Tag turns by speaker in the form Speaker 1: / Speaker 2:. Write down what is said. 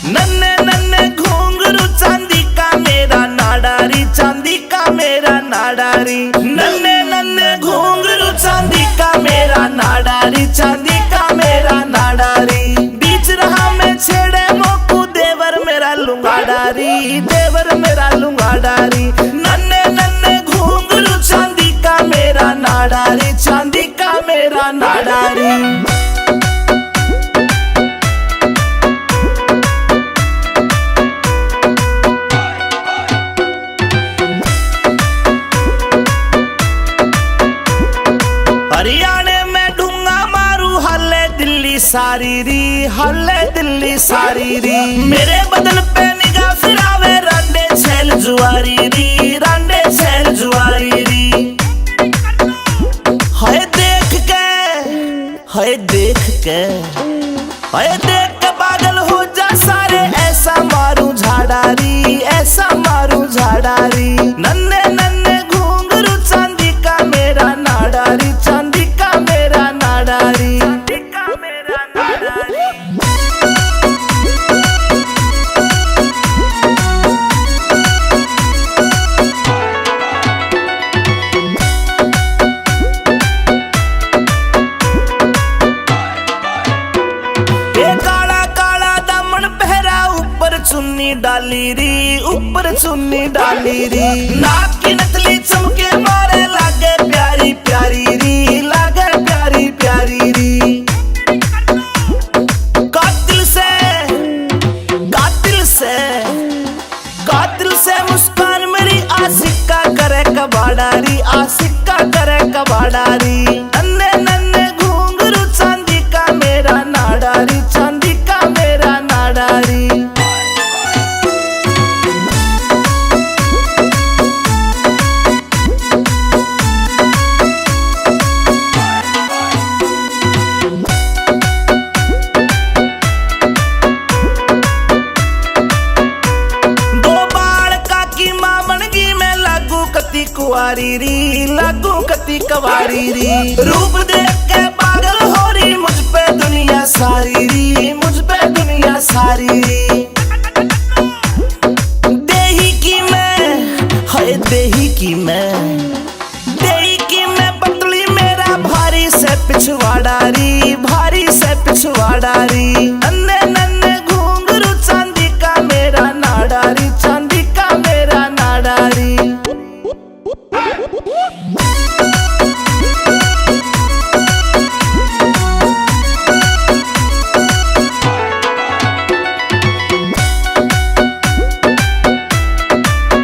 Speaker 1: नन्हे नन्हे घुंघरू चांदी का मेरा नाडारी, चांदी का मेरा नाडारी। नन्हे नन्हे घुंघरू चांदी का मेरा नाडारी, चांदी का मेरा नाडारी। बीच रहा मैं छेड़े मोकू देवर मेरा लुंगाडारी, देवर मेरा लुंगाडारी। नन्हे नन्हे घुंघरू चांदी का मेरा नाडारी, चांदी का मेरा नाडारी। हरियाणे में ढूंगा मारू हल्ले दिल्ली सारी री, हल्ले दिल्ली सारी री। मेरे बदन पे निगाह फिरावे रांडे छैल जुआरी री, रांडे छैल जुआरी री। हाय देख के, हाय देख के, हाय देख के पागल हो जा सारे। ऐसा मारू झाड़ारी, ऐसा मारू झाड़ारी। नन्हे नन्हे घुंघरू चांदी का मेरा नाडारी, चांदी का मेरा नाडारी, चांदी का मेरा नाडारी। ये काला काला दामन पहरा ऊपर चुन्नी डाली री, ऊपर चुन्नी डाली री। नाक की नथली चमके मारे लागे प्यारी प्यारी री, लागे प्यारी प्यारी री। कातिल से, कातिल से, कातिल से मुस्कान मेरी आशिका करे कबाडारी, आशिका करे कबाडारी। नन्हे नन्हे घुंघरू चांदी का मेरा नाडारी, चांदी का मेरा नाडारी। कुआरी री, लागू कती कवारी री। रूप देख के पागल हो रही मुझ पे दुनिया सारी री, मुझ पे दुनिया सारी।